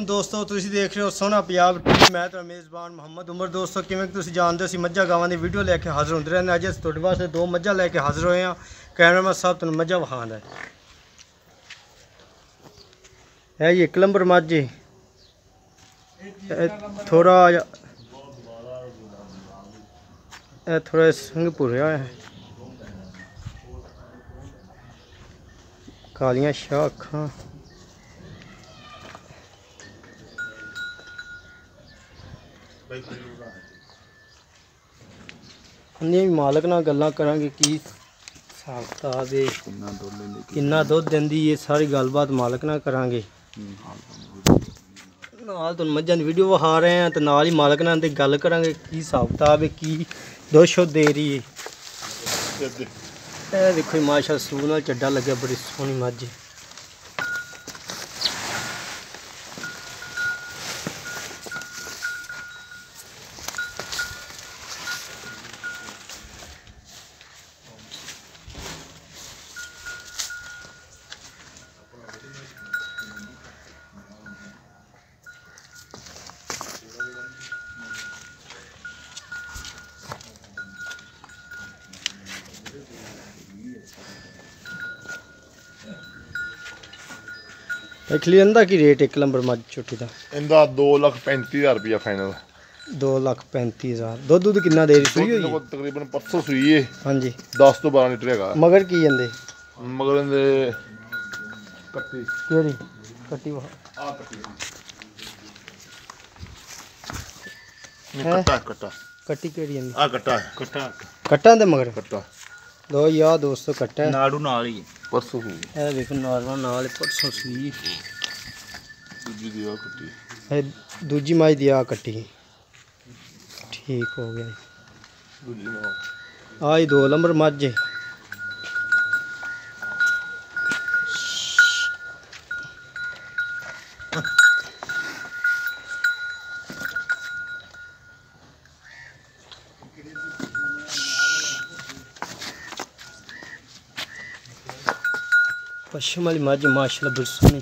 दोस्तों तुसी देख रहे हो सोना पंजाब टीवी। मैं तो मेज़बान मोहम्मद उमर। दोस्तों किवें तुसी जानते हो मज्झां गावां दी वीडियो लैके हाज़र होंदे रहने। अज अस तुहाडे वास्ते दो मज्झां लैके हाज़र होए हैं। कैमरामैन साहब तुहानूं मज्झां विखांदा है। जी 1 नंबर मज्झ थोड़ा थोड़ा संग भुरिया है, कालियां शाह अखां, अन्य मालक नाल गल्लां करांगे कि हिसाब किताब है, किन्ना दुध देंदी है, सारी गलबात मालक नाल करांगे। नाल तुहानूं मज्झां दी वीडियो विखा रहे हैं तो नाल ही मालक नाल दी गल करांगे की हिसाब किताब है, की दुध शुद्ध दे रही है। देखो माशाअल्लाह सूह नाल चड्डा लग्या, बड़ी सोहनी मज्झ है। इंदा की रेट 1 नंबर मज्झ छोटी का? इंदा 2,35,000 रुपया फाइनल। 2,35,000। दुध कितना दे रही सुई हुई? तकरीबन परसों सुई है। हाँ जी 10 तो 12 लीटर है। मगर की जंदे? मगर इंदे कट्टी केड़ी कट्टी वा आ कट्टी कट्टा कट्टा कट्टी केड़ी जंदी? आ कट्टा है कट्टा कट्टा दे मगर कट्टा दो यार दोस्तों कट्टा है नाड़ू नाल ही परसों सुई है। देखो नॉर्मल नाल परसों सुई दूजी दी आ कट्टी है, दूजी माई दी आ कट्टी ठीक हो गया। दूजी में आई 2 नंबर मज्झ है। पश्चिम वाली मज्झ माशाअल्लाह बड़ी सोहनी।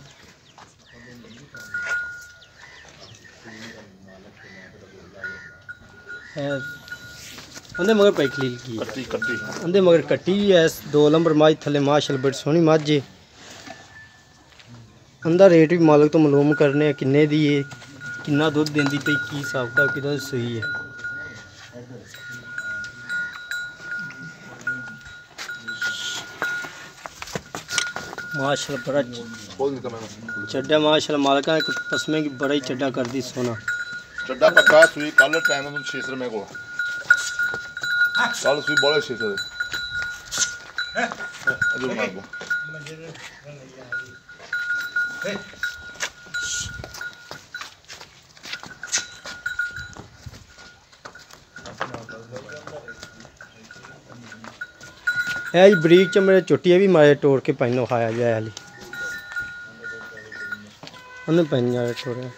अंदे मगर पाई खलील की कट्टी कट्टी अंदे मगर कट्टी है। 2 नंबर मज्झ थले माशाअल्लाह बड़ी सोहनी मज्झ है। अंदा रेट भी मालक तो मालूम करने किन्ने दी है, किन्ना दुध देंदी पे, की हिसाब किताब किदा सही है। माशाअल्लाह बड़ा चड्डा माशाअल्लाह मालका एक पसमे की बड़ा ही चड्डा कर दी सोना। चड्डा पक्का सुई कल टाइम तो 6 रुपए को कल सुई बोले 6 रुपए अजो बना दो। है जी बरीक चमड़े चुट्टियाँ भी मारे तोड़ के पाइनो खाया जाए हाली उन्हें पाइन जाए छोड़े।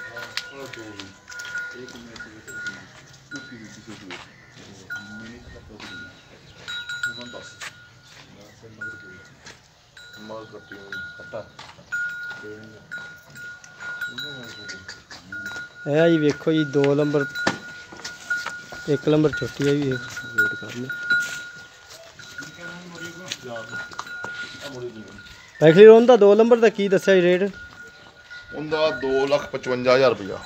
है जी वेखो जी 2 नंबर 1 नंबर छोटी है भी वेट कर ले पैखली रोंदा 2 नंबर का की दस्या रेट? उनका 2,55,000 रुपया।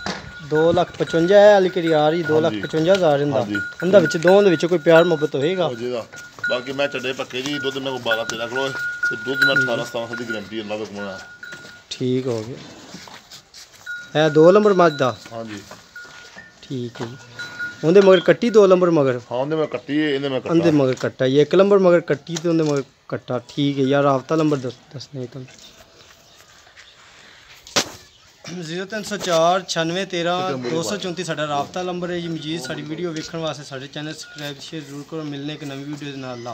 2,55,000 है हाली करी आ रही 2,55,000 इंदा इंदा विच दोवां दे विच कोई प्यार मोहब्बत होएगा। बाकी मैं चड्डे पक्के जी दुध मेरे को 12-13 किलो ते दुध में 18-17 की गारंटी अल्लाह का कमाना ठीक हो गया। है 2 नंबर मज्झ दा? हाँ जी ठीक है जी। उनदे मगर कट्टी 2 नंबर मगर? हाँ उनदे में कट्टी है इनदे में कट्टा उनदे मगर कट्टा ये 1 नंबर मगर कट्टी ते उनदे मगर कट्टा ठीक है यार। राबता नंबर दसने तुम 0304 96 13 234 साडा राबता नंबर है जी। मजीद साडी वीडियो वेखण वास्ते साडे चैनल सब्सक्राइब शेयर जरूर करो। मिलने एक नवी वीडियो दे नाल।